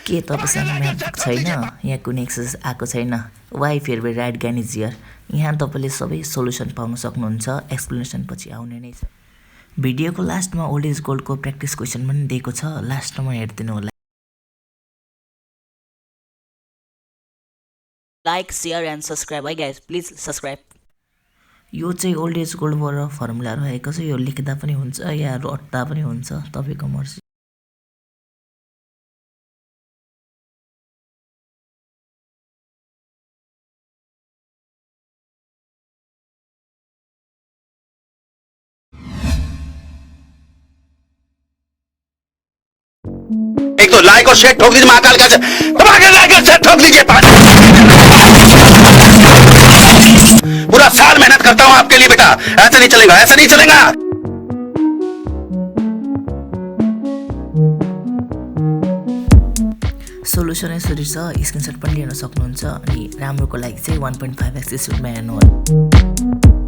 के तपाईँसँग म्याथबुक छैन? यहाँ कुनै एक्सर्साइज आएको छैन? वाइ फेरि राइट ज्ञान इज हियर। यहाँ तपाईँले सबै सोल्युसन पाउन सक्नुहुन्छ। एक्सप्लेनेसन पछि आउने नै छ। भिडियोको लास्टमा ओल्ड इज गोल्डको प्र्याक्टिस क्वेसन पनि दिएको छ, लास्टमा हेरिदिनु होला। लाइक शेयर एन्ड सब्सक्राइब है गाइस, प्लिज सब्सक्राइब। यो चाहिँ ओल्ड इज गोल्डबाट फर्मुला रहेको छ। यो लेख्दा पनि हुन्छ या रट्दा पनि हुन्छ, तपाईँको मर्जी। एक तो लाइक और शेयर ठोक दीजिए महाकाल का दबाकर लाइक और शेयर ठोक दीजिए। पूरा साल मेहनत करता हूं आपके लिए बेटा, ऐसा नहीं चलेगा, ऐसा नहीं चलेगा। सोल्युसन यसरी छ, स्क्रिनसट पनि लिन सक्नुहुन्छ। अनि राम्रोको लागि चाहिँ 1.5x हेर्नुहोला।